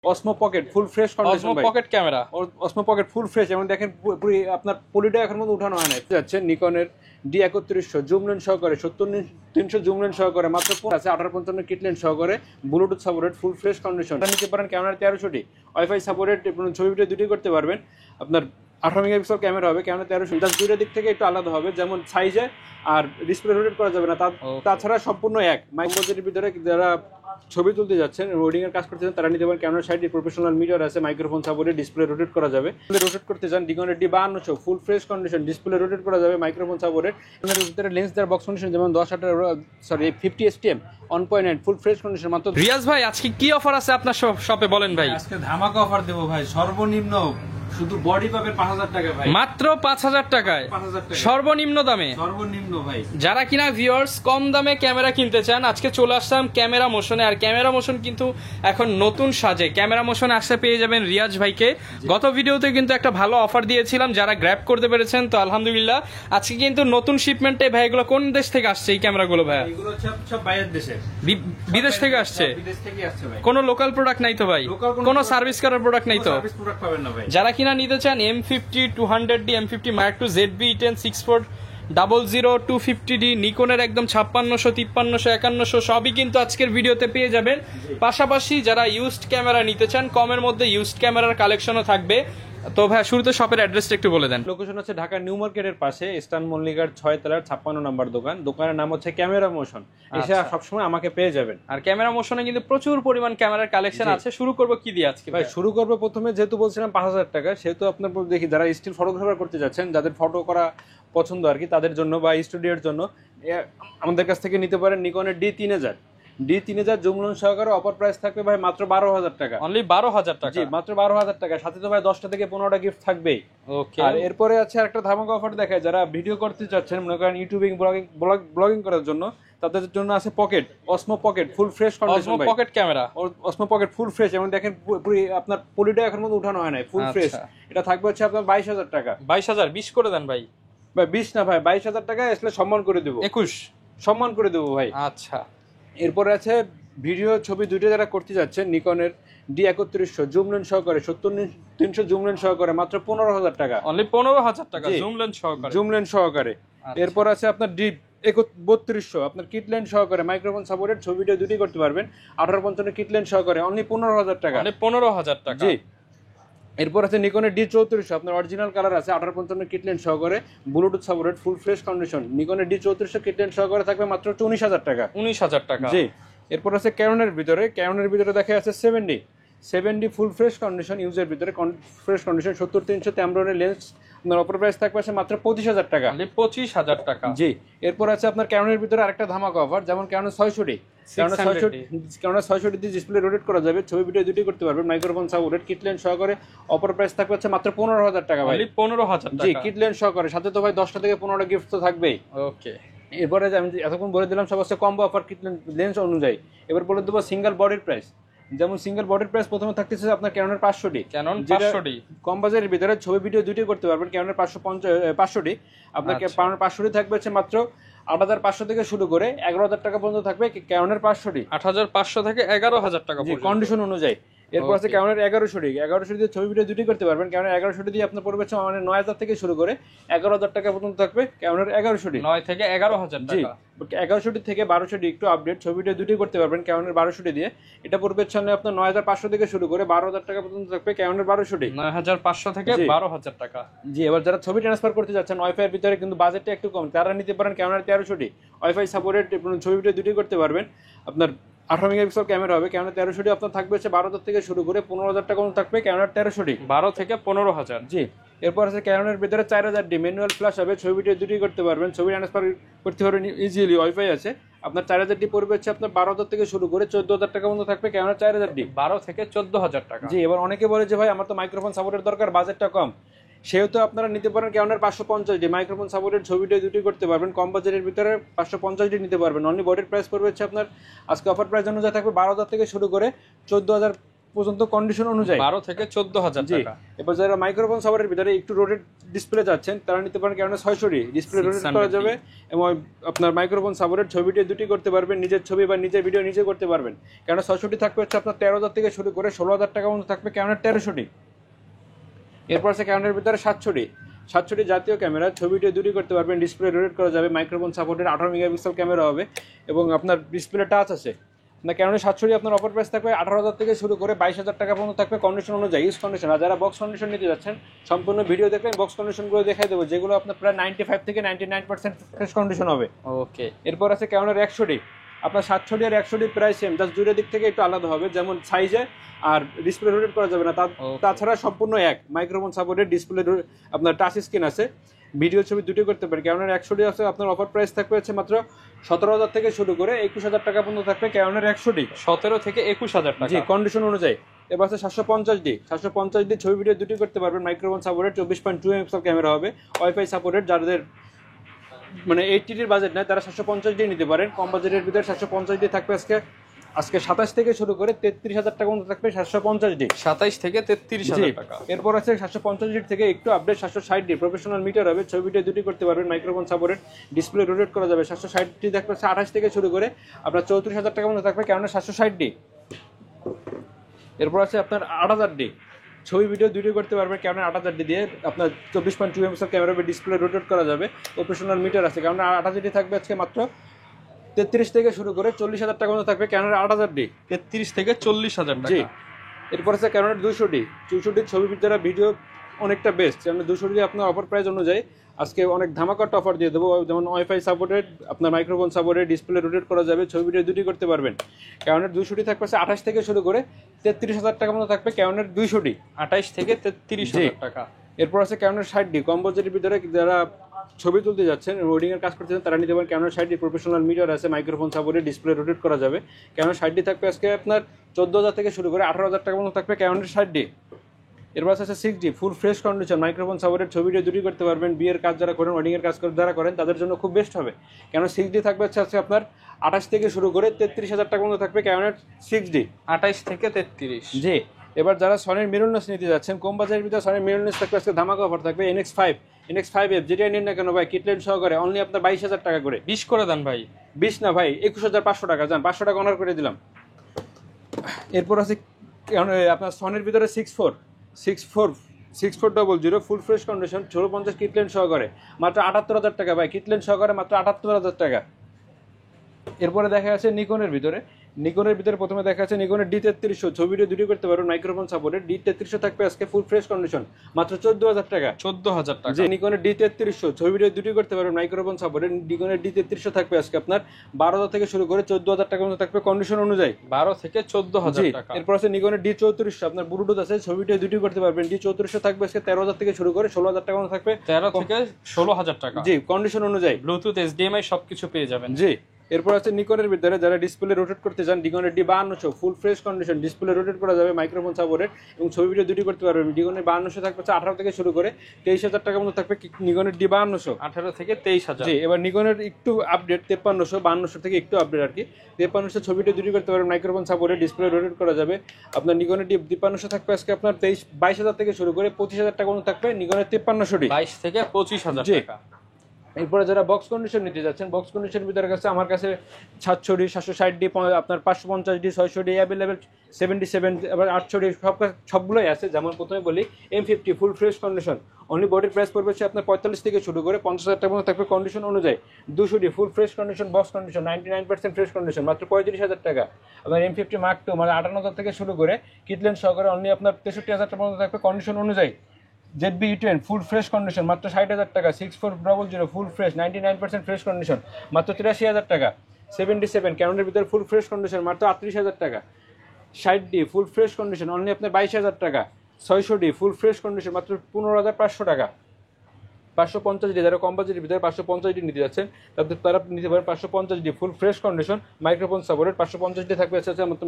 অসমো pocket full fresh condition Osmo ভাই। Pocket camera, Osmo pocket full fresh এবং দেখেন পুরো আপনার পলিটা এখন মধ্যে উঠানো হয় না। যাচ্ছে নিকনের D3100 জুম লেন্স সহকারে 70-300 জুম লেন্স সহকারে মাত্র আছে 1855 কিট লেন্স সহকারে bluetooth supported full fresh condition. এটা নিতে পারেন ক্যামেরা 1300টি ওয়াইফাই সাপোর্টেড ছবি ভিডিও দুটোই করতে পারবেন। আপনার 18 মেগাপিক্সেল ক্যামেরা হবে, ক্যামেরা 1300। জাস্ট দুইটা দিক থেকে একটু আলাদা হবে, যেমন সাইজে আর ডিসপ্লে রোটেট করা যাবে না, তাছাড়া সম্পূর্ণ এক। মাইক্রোবাজেটের ভিতরে যারা ছবি তুলতে যাচ্ছেন, রোডিং এর কাজ করতে চান, তারা নিতে পারেন ক্যামেরা সাইডে প্রফেশনাল মিটার আছে, মাইক্রোফোন সাপোর্টে ডিসপ্লে রোটেট করা যাবে। রোটেট করতে চান নিকনের D5200 ফুল ফ্রেশ কন্ডিশন, ডিসপ্লে রোটেট করা যাবে, মাইক্রোফোন সাপোর্টেড। ভিতরে লেন্স দেওয়ার বক্স কন্ডিশন যেমন 50 STM 1.9 ফুল ফ্রেশ কন্ডিশন মাত্র। রিয়াজ ভাই আজকে কি অফার আছে আপনার শপে বলেন ভাই? আজকে ধামাকা অফার দেবো ভাই, সর্বনিম্ন শুধু বডি পাবেন 5000 টাকা ভাই, মাত্র 5000 টাকায় 5000 টাকা সর্বনিম্ন দামে। সর্বনিম্ন ভাই। যারা কিনা ভিউয়ার্স কম দামে ক্যামেরা কিনতে চান, আজকে চলে আসলাম ক্যামেরা মোশনে। আর ক্যামেরা মোশন কিন্তু এখন নতুন সাজে। ক্যামেরা মোশনে আসলে পেয়ে যাবেন রিয়াজ ভাইকে। গত ভিডিওতে কিন্তু একটা ভালো অফার দিয়েছিলাম, যারা গ্র্যাব করতে পেরেছেন তো আলহামদুলিল্লাহ। আজকে কিন্তু নতুন শিপমেন্টে ভাই, এগুলো কোন দেশ থেকে আসছে এই ক্যামেরাগুলো ভাই? এগুলো সব বাইরের দেশে, বিদেশ থেকে আসছে? বিদেশ থেকে আসছে ভাই। কোনো লোকাল প্রোডাক্ট নাই তো ভাই? কোনো সার্ভিস করার প্রোডাক্ট নাই তো? সার্ভিস প্রোডাক্ট পাবেন না ভাই। যারা কিনা নিতে চান M50 200D, M50 Mark II, ZV-E10 6400 250D, নিকনের একদম 5600 5300 5100 সবই কিন্তু আজকের ভিডিওতে পেয়ে যাবেন। পাশাপাশি যারা ইউজড ক্যামেরা নিতে চান, কমের মধ্যে ইউজড ক্যামেরার কালেকশনও থাকবে। তো ভাই শুরুতে শপের অ্যাড্রেসটা একটু বলে দেন। লোকেশন হচ্ছে ঢাকা নিউ মার্কেটের পাশে ইস্টার্ন মল্লিকার 6 তলার 56 নম্বর দোকান। দোকানের নাম হচ্ছে ক্যামেরা মোশন। এসে সবসময় আমাকে পেয়ে যাবেন। আর ক্যামেরা মোশনে কিন্তু প্রচুর পরিমাণ ক্যামেরার কালেকশন আছে। শুরু করব কি দিয়ে আজকে ভাই? শুরু করবো প্রথমে, যেহেতু বলছিলাম 5000 টাকা, সেহেতু আপনার দেখি যারা স্টিল ফটোগ্রাফার করতে যাচ্ছেন, যাদের ফটো করা পছন্দ আর কি, তাদের জন্য বা স্টুডিওর জন্য আমাদের কাছ থেকে নিতে পারেন নিকনের D3000 জুম লেন্স সহকারে। অফার প্রাইস থাকবে ভাই মাত্র 12000 টাকা। অনলি 12000 টাকা? জি, মাত্র 12000 টাকা। সাথে তো ভাই 10টা থেকে 15টা গিফট থাকবেই। ওকে। আর এরপরে আছে একটা ধামাকা অফার দেখায়, যারা ভিডিও করতে চাচ্ছেন, মনে করেন ইউটিউবিং ব্লগিং করার জন্য, তাদের জন্য আছে pocket, Osmo pocket full fresh condition ভাই। Pocket camera, Osmo pocket full fresh এবং দেখেন পুরো আপনার পলিটা এখন মধ্যে উঠানো হয় না, ফুল ফ্রেশ। এটা থাকবে হচ্ছে আপনার 22000 টাকা। 22000? 20 করে দেন ভাই। ভাই 20 না ভাই, 22000 টাকা আসলে সম্মান করে দেবো। 21 সম্মান করে দেবো ভাই। আচ্ছা। এরপরে আছে ভিডিও ছবি দুইটা যারা করতে যাচ্ছেন, নিকনের D3100 জুম লেন্স সহকারে 70-300 জুম লেন্স সহকারে মাত্র 15000 টাকা। অনলি 15000 টাকা জুম লেন্স সহকারে? জুম লেন্স সহকারে। এরপর আছে আপনার D3200 আপনার কিট লেন্স সহকারে, মাইক্রোফোন সাপোর্টেড, ছবি ভিডিও দুটোই করতে পারবেন। 1855 কিট লেন্স সহকারে অনলি 15000 টাকা। অনলি 15000 টাকা। জি। এরপর আছে নিকনের D3400 আপনার অরিজিনাল কালার আছে, 1855 কিট লেন্স সহকারে, bluetooth supported full fresh condition. নিকনের D3400 কিট লেন্স সহকারে থাকবে মাত্র 19000 টাকা। 19000 টাকা? জি। এরপর আছে ক্যানোনের ভিতরে দেখা যাচ্ছে 70 ফুল ফ্রেশ কন্ডিশন, ইউজের ভিতরে ফ্রেশ কন্ডিশন, 70-300 ট্যামরনের লেন্স। আপনার অপর প্রাইস থাকবে আছে মাত্র 25000 টাকা। 25000 টাকা? জি। এরপর আছে আপনার ক্যানোনের ভিতরে আরেকটা ধামাকা অফার, যেমন ক্যানোন 600D। ক্যানোন 600D দিয়ে ডিসপ্লে রোটেট করা যাবে, ছবি ভিডিও দুটোই করতে পারবেন, মাইক্রোফোন সাপোর্টেড, কিট লেন্স সহকারে। অপর প্রাইস থাকবে হচ্ছে মাত্র 15000 টাকা ভাই। 15000 টাকা? জি, কিট লেন্স সহকারে। সাথে তো ভাই 10টা থেকে 15টা গিফট তো থাকবেই। ওকে। এরপরে আমি এতক্ষণ বলে দিলাম সব হচ্ছে কম্বো অফার কিট লেন্স অনুযায়ী। এবার বলে দেবো সিঙ্গেল বডির প্রাইস। যেমন সিঙ্গেল বডির প্রাইস প্রথমে থাকতেছে আপনার ক্যানোনের 500D। ক্যানন 500D কম বাজারের ভিতরে ছবি ভিডিও দুটোই করতে পারবেন। ক্যানোনের 550 আপনাকে 500D থাকবে হচ্ছে মাত্র 8500 থেকে শুরু করে 11000 টাকা পর্যন্ত থাকবে ক্যানোনের 500D। 8500 থেকে 11000 টাকা পর্যন্ত কন্ডিশন অনুযায়ী। এরপর আছে ক্যানোনের 1100D দিয়ে ছবি ভিডিও দুটোই করতে পারবেন। ক্যানোনের 1100D দিয়ে আপনার পড়বে মানে 9000 থেকে শুরু করে 11000 টাকা পর্যন্ত থাকবে ক্যানোনের 1100D। 9 থেকে 11000 টাকা? 1100D থেকে 1200D একটু আপডেট, ছবি ভিডিও দুটোই করতে পারবেন ক্যানোনের 1200D দিয়ে। এটা পড়বে সামনে আপনার 9500 থেকে শুরু করে 12000 টাকা পর্যন্ত থাকবে ক্যানোনের 1200D। 9500 থেকে 12000 টাকা? জি। এবার যারা ছবি ট্রান্সফার করতে যাচ্ছেন ওয়াইফাই এর ভিতরে কিন্তু বাজেটটা একটু কম, তারা নিতে পারেন ক্যানোনের 1300D ওয়াইফাই সাপোর্টেড, ছবি ভিডিও দুটোই করতে পারবেন। আপনার 18 মেগাপিক্সেল ক্যামেরা হবে, ক্যানোনের 1300D আপনার থাকবে হচ্ছে 12000 থেকে শুরু করে 15000 টাকা পর্যন্ত থাকবে ক্যানোনের 1300D। 12 থেকে 15000? জি। এরপর আছে ক্যানোনের ভিতরে 4000D ম্যানুয়াল ফ্ল্যাশ হবে, ছবি ভিডিও দুটোই করতে পারবেন, ছবি ট্রান্সফার করতে পারবেন ইজিলি, ওয়াইফাই আছে। আপনার 4000D পড়বে হচ্ছে আপনার 12000 থেকে শুরু করে 14000 টাকা পর্যন্ত থাকবে ক্যানোনের 4000D। 12 থেকে 14000 টাকা? জি। এবার অনেকে বলে যে ভাই আমার তো মাইক্রোফোন সাপোর্টের দরকার, বাজেটটা কম, সেহেতু আপনারা নিতে পারেন ক্যানোনের 550D মাইক্রোফোন সাপোর্টেড, ছবি ভিডিও দুটোই করতে পারবেন। কম বাজেটের ভিতরে 550D নিতে পারবেন। অনলি বডির প্রাইস পড়বে হচ্ছে আপনার আজকে অফার প্রাইস অনুযায়ী থাকবে 12000 থেকে শুরু করে পর্যন্ত কন্ডিশন অনুযায়ী 12 থেকে 14,000 জি। টাকা। এবার যারা মাইক্রোফোন সাভারের ভিতরে একটু রোটেট ডিসপ্লে যাচ্ছেন তারা নিতে পারেন কারণ 600 ডিসপ্লে রোটেট করা 600 যাবে এবং আপনার মাইক্রোফোন সাভারের ছবিটি দুটি করতে পারবেন, নিজের ছবি বা নিজের ভিডিও নিজে করতে পারবেন। কারণ 600 থাকবে হচ্ছে আপনার 13,000 থেকে শুরু করে 16,000 টাকা পর্যন্ত থাকবে ক্যামেরা 1300। এরপর আছে ক্যামেরার ভিতরে 700 জাতীয় ক্যামেরা, ছবিটি দুটি করতে পারবেন, ডিসপ্লে রোটেট করা যাবে, মাইক্রোফোন সাপোর্টেড 18 মেগাপিক্সেল ক্যামেরা হবে এবং আপনার ডিসপ্লে টাচ আছে। না ক্যামেরা 700 আপনার অফার প্রাইস থাকবে 18,000 থেকে শুরু করে 22,000 টাকা পর্যন্ত থাকবে কন্ডিশন অনুযায়ী, ইউজ কন্ডিশন। আর যারা বক্স কন্ডিশন নিতে যাচ্ছেন সম্পূর্ণ ভিডিও দেখবেন, বক্স কন্ডিশনগুলো দেখাই দেবো, যেগুলো আপনার প্রায় 95 থেকে 99% ফ্রেশ কন্ডিশন হবে। ওকে। এরপর আছে ক্যামেরার 100 আপনার 700 আর 100 প্রায় সেম, জাস্ট দুইটা দিক থেকে একটু আলাদা হবে, যেমন সাইজে আর ডিসপ্লে রোটেট করা যাবে না, তাছাড়া সম্পূর্ণ এক। মাইক্রোফোন সাপোর্টেড, ডিসপ্লে আপনার টাচ স্ক্রিন আছে, ভিডিও ছবি দুটোই করতে পারেন। ক্যানোনের 100 আছে, আপনার অফার প্রাইস থাকবে হচ্ছে মাত্র 17,000 থেকে শুরু করে 21,000 টাকা পর্যন্ত থাকবে ক্যানোনের 100 17 থেকে 21,000 টাকা। জি, কন্ডিশন অনুযায়ী। এবার আছে 750 ছবি ভিডিও দুটোই করতে পারবেন, মাইক্রোফোন সাপোর্টেড 24.2 মেগাপিক্সেল ক্যামেরা হবে, ওয়াইফাই সাপোর্টেড। যাদের মানে 80 বাজেট নাই তারা 750 নিতে পারেন। কম বাজেটের ভিতরে 750 থাকবে আজকে 27 থেকে শুরু করে 33,000 টাকা পর্যন্ত থাকবে 750 27 থেকে 33,000 টাকা। এরপর আছে 750 থেকে একটু আপডেট 760 প্রফেশনাল মিটার হবে, ছবি ভিডিও দুটি করতে পারবেন, মাইক্রোফোন সাপোর্টেড, ডিসপ্লে রোটেট করা যাবে। 760 থাকবে 28 থেকে শুরু করে আপনার 34,000 টাকা পর্যন্ত থাকবে কেননা 760। এরপর আছে আপনার 8,000 ছবি ভিডিও দুটি করতে পারবে কেননা 8,000 দিয়ে আপনার 24.2 মেগাপিক্সেল ক্যামেরা হবে, ডিসপ্লে রোটেট করা যাবে, প্রফেশনাল মিটার আছে। কেননা 8,000 থাকবে আজকে মাত্র 33 থেকে শুরু করে 40,000 টাকা পর্যন্ত থাকবে ক্যানোনের 8,000 33 থেকে 40,000 জি। টাকা। এরপর আছে ক্যানোনের 200 ছবি দ্বারা ভিডিও অনেকটা বেস্ট, কারণ 200 আপনার অফার প্রাইস অনুযায়ী আজকে অনেক ধামাকাটা অফার দিয়ে দেবো, যেমন ওয়াইফাই সাপোর্টেড, আপনার মাইক্রোফোন সাপোর্টেড, ডিসপ্লে রোটেট করা যাবে, ছবি ভিডিও দুটি করতে পারবেন। ক্যানোনের 200 থাকবে 28 থেকে শুরু করে 33,000 টাকা পর্যন্ত থাকবে ক্যানোনের 200 28 থেকে 33,000 টাকা। এরপর আছে ক্যানোনের 60 কম বাজেটের ভিতরে যারা ছবি তুলতে যাচ্ছেন, ওয়েডিং এর কাজ করতে চান, তারা নিতে পারেন। ক্যানোনের 60 প্রফেশনাল মিটার আছে, মাইক্রোফোন সাপোর্টে, ডিসপ্লে রোটেট করা যাবে। ক্যানোনের 60 থাকবে আজকে আপনার 14,000 থেকে শুরু করে 18,000 টাকা পর্যন্ত থাকবে ক্যানোনের 60। এরপর আছে 6D ফুল ফ্রেশ কন্ডিশন, মাইক্রোফোন সাপোর্টেড, ছবি ভিডিও দুটি করতে পারবেন। বিয়ের কাজ যারা করেন, ওয়েডিং এর কাজ যারা করেন, তাদের জন্য খুব বেস্ট হবে। কেন 6D থাকবে হচ্ছে আজকে আপনার 28 থেকে শুরু করে 33,000 টাকা পর্যন্ত থাকবে ক্যানোনের 6D। 28 থেকে 33। জি। এবার যারা সনির মিররলেস নিতে যাচ্ছেন, কম বাজারের ভিতরে সনির মিররলেস থাকবে আজকে ধামাকা অফার থাকবে। NX5F যেটাই নিন না কেন ভাই, কিট লেন্স সহকারে অনলি আপনার 22,000 টাকা করে। 20 করে দেন ভাই। 20 না ভাই, 21,500 টাকা, যান 500 টাকা অনার করে দিলাম। এরপর আছে আপনার সনির ভিতরে 6400 ফুল ফ্রেশ কন্ডিশন 56 কিট লেন্স সহকারে মাত্র 78,000 টাকা ভাই, কিট লেন্স সহকারে মাত্র 78,000 টাকা। এরপরে দেখা যাচ্ছে নিকনের ভিতরে প্রথমে দেখা যাচ্ছে নিকনের D3300, ছবি ভিডিও দুটি করতে পারবেন, মাইক্রোফোন সাপোর্টেড। D3300 থাকবে আজকে ফুল ফ্রেশ কন্ডিশন মাত্র 14,000 টাকা। 14,000 টাকা। যে নিকনের D3300, ছবি ভিডিও দুটি করতে পারবেন, মাইক্রোফোন সাপোর্টেড। নিকনের D3300 থাকবে আজকে আপনার 12,000 থেকে শুরু করে 14,000 টাকা পর্যন্ত থাকবে কন্ডিশন অনুযায়ী। 12 থেকে 14,000 টাকা। এরপর আছে নিকনের D3400, আপনার ব্লুটুথ আছে, ছবি ভিডিও দুটি করতে পারবেন। D3400 থাকবে আজকে 13,000 থেকে শুরু করে 16,000 টাকা পর্যন্ত থাকবে। 13 থেকে 16,000 টাকা। জি, কন্ডিশন অনুযায়ী ব্লুটুথ, HDMI সবকিছু পেয়ে যাবেন। জি। এরপর আছে নিকনের ভিতরে যারা ডিসপ্লে রোটেট করতে চান, নিকনের D5200 ফুল ফ্রেশ কন্ডিশন, ডিসপ্লে রোটেট করা যাবে, মাইক্রোফোন সাপোর্টেড এবং ছবি ভিডিও দুটি করতে পারবেন। নিকনের 5200 থাকবে 18 থেকে শুরু করে 23,000 টাকা মতো থাকবে নিকনের D5200। 18 থেকে 23,000। জি। এবার নিকনের একটু আপডেট 5300 থেকে একটু আপডেট আর কি। 5300 ছবি ভিডিও দুটি করতে পারবেন, মাইক্রোফোন সাপোর্টেড, ডিসপ্লে রোটেট করা যাবে। আপনার নিকনের D5200 থাকবে আজকে আপনার 22,000 থেকে শুরু করে 25,000 টাকা মতো থাকবে নিকনের 5300। 22 থেকে 25,000 টাকা। এরপরে যারা বক্স কন্ডিশন নিতে যাচ্ছেন, বক্স কন্ডিশন ভিতরে কাছে আমার কাছে 700D, 760D, আপনার 550D, 600D অ্যাভেলেবেল, 77, আবার 800D সবগুলোই আছে। যেমন প্রথমে বলি M50 ফুল ফ্রেশ কন্ডিশন, অনলি বডির প্রাইস পড়বে হচ্ছে আপনার 45 থেকে শুরু করে 50,000 টাকা পর্যন্ত থাকবে কন্ডিশন অনুযায়ী। 200D ফুল fresh condition, box condition 99% fresh condition মাত্র 35,000 টাকা। আপনার M50 Mark II মানে 58,000 থেকে শুরু করে কিটলেন সহকারে অনলি আপনার 63,000 টাকা পর্যন্ত থাকবে কন্ডিশন অনুযায়ী। ZB-E10 ফুল ফ্রেশ কন্ডিশন মাত্র 60,000 টাকা। 6400 ফুল ফ্রেশ 99% ফ্রেশ কন্ডিশন মাত্র 83,000 টাকা। 77 ক্যানোনের ভিতরে ফুল ফ্রেশ কন্ডিশন মাত্র 38,000 টাকা। 60D ফুল ফ্রেশ কন্ডিশন অনলি আপনার 22,000 টাকা। 600D ফুল ফ্রেশ কন্ডিশন মাত্র 15,500 টাকা। 550D যারা কম বাজেটের ভিতরে 550D নিতে যাচ্ছেন তারা নিতে পারেন 550D ফুল fresh condition, microphone supported. 550D থাকবে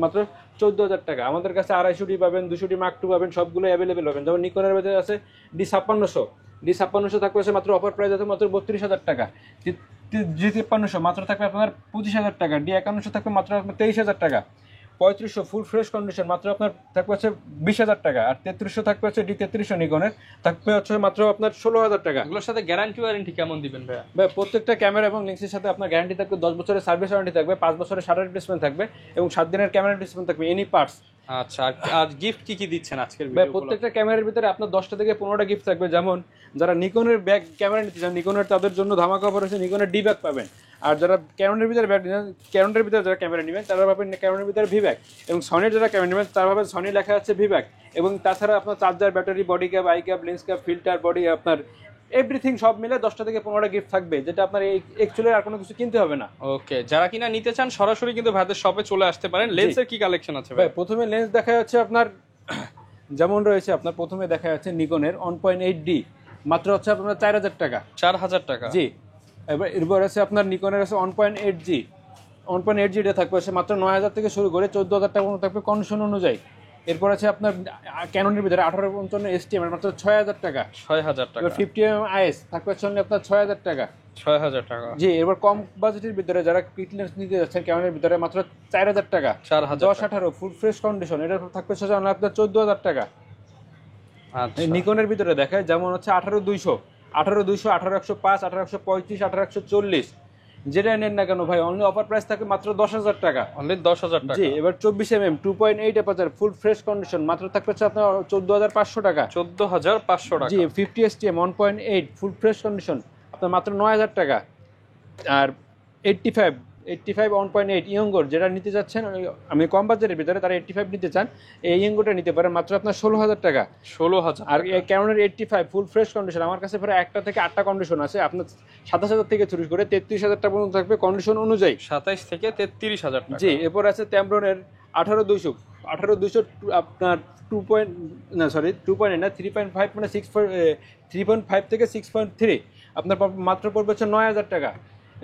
মাত্র 14,000 টাকা। আমাদের কাছে 250D পাবেন, 200D Mark II পাবেন, সবগুলো অ্যাভেলেবেল পাবেন। যেমন নিকনের ভিতরে আছে D5600 থাকবে মাত্র অফার প্রাইস আছে মাত্র 32,000 টাকা। G5300 মাত্র থাকবে আপনার 25,000 টাকা। D5100 থাকবে মাত্র আপনার 23,000 টাকা। 3500 ফুল ফ্রেশ কন্ডিশন মাত্র আপনার থাকবে হচ্ছে 20,000 টাকা, আর 3300 থাকবে হচ্ছে D3300 নিকনের থাকবে হচ্ছে মাত্র আপনার 16,000 টাকা। এগুলোর সাথে গ্যারান্টি ওয়ারেন্টি কেমন দিবেন ভাইয়া? ভাই প্রত্যেকটা ক্যামেরা এবং লেন্সের সাথে আপনার গ্যারান্টি থাকবে 10 বছরের সার্ভিস ওয়ারেন্টি থাকবে, 5 বছরের শাটার রিপ্লেসমেন্ট থাকবে এবং 7 দিনের ক্যামেরা রিপ্লেসমেন্ট থাকবে এনি পার্টস। আচ্ছা, আর গিফট কি কি দিচ্ছেন আজকের ভাই ভিডিও? প্রত্যেকটা ক্যামেরার ভিতরে আপনার 10টা থেকে 15টা গিফট থাকবে। যেমন যারা নিকনের ব্যাগ ক্যামেরা নিতে চান, নিকনের তাদের জন্য ধামাকা অফার হচ্ছে নিকনের ডি ব্যাগ পাবেন। আর যারা ক্যানোনের ভিতরে ব্যাগ নেবেন, ক্যানোনের ভিতরে যারা ক্যামেরা নেবেন তারা পাবেন ক্যানোনের ভিতরে ভি ব্যাগ, এবং সনির যারা ক্যামেরা নেবেন তারা পাবেন সনি লেখা আছে ভি ব্যাগ। এবং তাছাড়া আপনার charger, battery, body cap, I cap, lens cap, filter, body, আপনার এভরিথিং সব মিলে 10টা থেকে 15টা গিফট থাকবে, যেটা আপনার অ্যাকচুয়ালি আর কোনো কিছু কিনতে হবে না। ওকে, যারা কিনা নিতে চান সরাসরি কিন্তু ভাইদের শপে চলে আসতে পারেন। লেন্সের কি কালেকশন আছে ভাই? ভাই প্রথমে লেন্স দেখা যাচ্ছে আপনার যেমন রয়েছে, আপনার প্রথমে দেখা যাচ্ছে নিকনের 1.8D মাত্র হচ্ছে আপনার 4,000 টাকা। 4,000 টাকা? জি। এরপর আছে আপনার নিকনের আছে 1.8G, 1.8G এটা থাকবে হচ্ছে মাত্র 9,000 থেকে শুরু করে 14,000 টাকা পর্যন্ত থাকবে কন্ডিশন অনুযায়ী। এরপর আছে আপনার ক্যানোনের ভিতরে 1855 STM মাত্র 6,000 টাকা। 6,000 টাকা? এবার 50mm IS থাকবে হচ্ছে আপনার 6,000 টাকা। 6,000 টাকা? জি। এবার কম বাজেটের ভিতরে যারা কিট লেন্স নিতে যাচ্ছেন ক্যানোনের ভিতরে মাত্র 4,000 টাকা। 4,000 10-18 ফুল ফ্রেশ কন্ডিশন এটা থাকবে হচ্ছে আপনার 14,000 টাকা। আচ্ছা, নিকনের ভিতরে দেখায় যেমন হচ্ছে 18-200, 18-200, 18-105, 18-135, 18-140 যেটা নেন না কেন ভাই অনলি অফার প্রাইস থাকে মাত্র 10,000 টাকা। অনলি 10,000 টাকা? জি। এবার 24mm 2.8 অ্যাপারচার ফুল ফ্রেশ কন্ডিশন মাত্র থাকবে হচ্ছে আপনার 14,500 টাকা। 14,500 টাকা? জি। 50 STM 1.8 ফুল ফ্রেশ কন্ডিশন আপনার মাত্র 9,000 টাকা। আর 85 1.8 ইয়ঙ্গোর যেটা নিতে যাচ্ছেন, আমি কম বাজারের ভিতরে তারা 85 নিতে চান, এই ইয়ঙ্গোটা নিতে পারেন মাত্র আপনার 16,000 টাকা। 16,000? আর ক্যানোনের 85 ফুল ফ্রেশ কন্ডিশন আমার কাছে প্রায় 1টা থেকে 8টা কন্ডিশন আছে, আপনার 27,000 থেকে শুরু করে 33,000 টাকা পর্যন্ত থাকবে কন্ডিশন অনুযায়ী। 27 থেকে 33,000 টাকা? জি। এরপর আছে ট্যাম্ব্রনের 18-200 আপনার 3.5 মানে 3.5 থেকে 6.3 আপনার মাত্র পড়বে হচ্ছে 9,000 টাকা।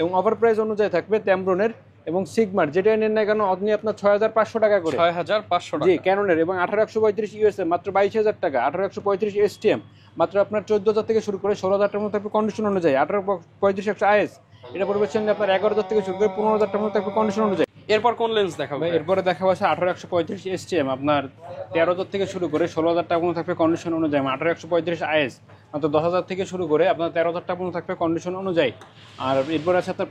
এবং অফার প্রাইস অনুযায়ী থাকবে ট্যাম্ব্রনের এবং সিগমার যেটা নেন না কেন আপনি আপনার 6,500 টাকা করে। 6,500 টাকা? জি। ক্যানোনের এবং 1835 ইউএসএ মাত্র 22,000 টাকা। 1835 STM মাত্র আপনার 14,000 থেকে শুরু করে 16,000 টাকার মতো থাকবে কন্ডিশন অনুযায়ী। 1835 IS এটা পড়বে হচ্ছে আপনার 11,000 থেকে শুরু করে 15,000 টাকার মতো থাকবে কন্ডিশন অনুযায়ী। এরপর কোন লেন্স দেখাবো? এরপরে দেখাবো আছে 1835 STM আপনার 13,000 থেকে শুরু করে 16,000 টাকা পর্যন্ত থাকবে কন্ডিশন অনুযায়ী। 1835 IS মাত্র 10,000 থেকে শুরু করে আপনার 13,000 টাকা পর্যন্ত থাকবে কন্ডিশন অনুযায়ী। আর এরপর আছে আপনার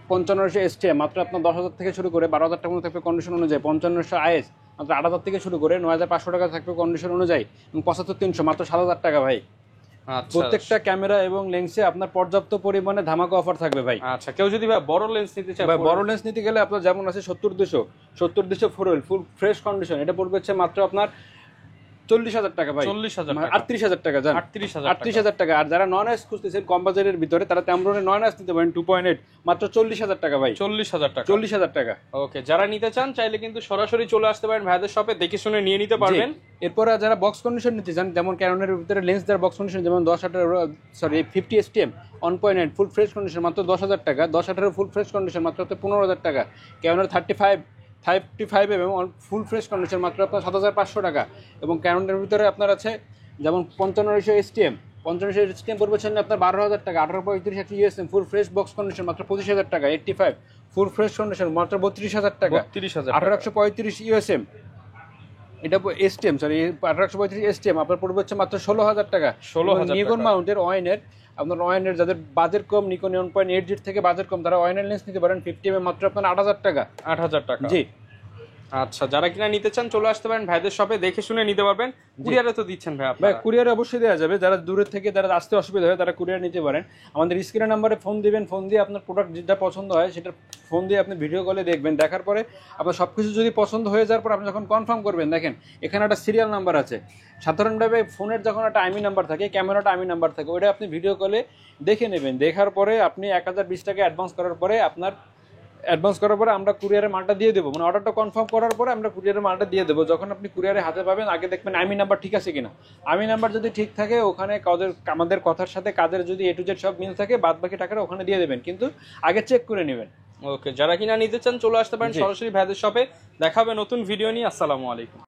5500 STM মাত্র আপনার 10,000 থেকে শুরু করে 12,000 টাকা পর্যন্ত থাকবে কন্ডিশন অনুযায়ী। 5500 IS মাত্র 8,000 থেকে শুরু করে 9,500 টাকা থাকবে কন্ডিশন অনুযায়ী। এবং 75-300 মাত্র 7,000 টাকা ভাই। আচ্ছা, প্রত্যেকটা ক্যামেরা এবং লেন্সে আপনার পর্যাপ্ত পরিমাণে ধামাকা অফার থাকবে ভাই। আচ্ছা, কেউ যদি ভাই বড় লেন্স নিতে চায়? ভাই বড় লেন্স নিতে গেলে আপনার যেমন আছে 70-200 ফোরওয়েল ফুল ফ্রেশ কন্ডিশন এটা পড়বে হচ্ছে মাত্র আপনার 40,000 টাকা ভাই। 40,000 টাকা? 38,000 টাকা জান। 38,000 টাকা। আর যারা নন আইস খুঁজতেছেন কম বাজারের ভিতরে তারা ট্যাম্ব্রনের নন আইস নিতে পারেন 2.8 মাত্র 40,000 টাকা ভাই। 40,000 টাকা? 40,000 টাকা। ওকে, যারা নিতে চান চাইলে কিন্তু সরাসরি চলে আসতে পারেন ভাইদের শপে, দেখে শুনে নিয়ে নিতে পারবেন। এরপর যারা বক্স কন্ডিশন নিতে চান যেমন ক্যানোনের ভিতরে লেন্স দেওয়ার বক্স কন্ডিশন যেমন 50 STM 1.8 ফুল ফ্রেশ কন্ডিশন মাত্র 10,000 টাকা। 10-18 ফুল ফ্রেশ কন্ডিশন মাত্র 15,000 টাকা। ক্যানোনের 35 এবং ফুল ফ্রেশ কন্ডিশন মাত্র আপনার 7,500 টাকা। এবং ক্যানোনের ভিতরে আপনার আছে যেমন 5500 STM পড়বে হচ্ছে আপনার 12,000 টাকা। 1835 USM full fresh box condition মাত্র 25,000 টাকা। 85 ফুল ফ্রেশ কন্ডিশন মাত্র 32,000 টাকা। 1835 USM এটা STM 1835 STM আপনার পড়বে হচ্ছে মাত্র 16,000 টাকা। 16,000 নিকন মাউন্টের ওয়াইনের যাদের বাজেট কম, নিকন 1.8G থেকে বাজেট কম তারা ওয়াইনের লেন্স নিতে পারেন 50mm মাত্র আপনার 8,000 টাকা। 8,000 টাকা? জি। আচ্ছা, যারা কিনা নিতে চান চলে আসতে পারেন ভাইদের শপে, দেখে শুনে নিতে পারবেন। কুরিয়ারে তো দিচ্ছেন ভাই ভাই? আপনারা? কুরিয়ারে অবশ্যই দেওয়া যাবে। যারা দূরের থেকে যারা আসতে অসুবিধা হয় তারা কুরিয়ার নিতে পারেন। আমাদের স্ক্রিনের নাম্বারে ফোন দিবেন, ফোন দিয়ে আপনার প্রোডাক্ট যেটা পছন্দ হয় সেটা ফোন দিয়ে আপনি ভিডিও কলে দেখবেন। দেখার পরে আপনার সব কিছু যদি পছন্দ হয়ে যাওয়ার পর আপনি যখন কনফার্ম করবেন, দেখেন এখানে একটা সিরিয়াল নাম্বার আছে। সাধারণভাবে ফোনের যখন একটা আইমি নাম্বার থাকে, ক্যামেরাটা আইমি নাম্বার থাকে, ওইটা আপনি ভিডিও কলে দেখে নেবেন। দেখার পরে আপনি 1,020 টাকা অ্যাডভান্স করার পরে আমরা কুরিয়ারে মালটা দিয়ে দেবো, মানে অর্ডারটা কনফার্ম করার পরে আমরা কুরিয়ারে মালটা দিয়ে দেবো। যখন আপনি কুরিয়ারে হাতে পাবেন আগে দেখবেন আইমি নাম্বার ঠিক আছে কিনা। আইমি নাম্বার যদি ঠিক থাকে ওখানে আমাদের কথার সাথে কাজের যদি A to Z সব মিল থাকে বাদ বাকি টাকাটা ওখানে দিয়ে দেবেন, কিন্তু আগে চেক করে নেবেন। ওকে, যারা কিনা নিতে চান চলে আসতে পারেন সরাসরি ভাইদের শপে। দেখা হবে নতুন ভিডিও নিয়ে। আসসালামু আলাইকুম।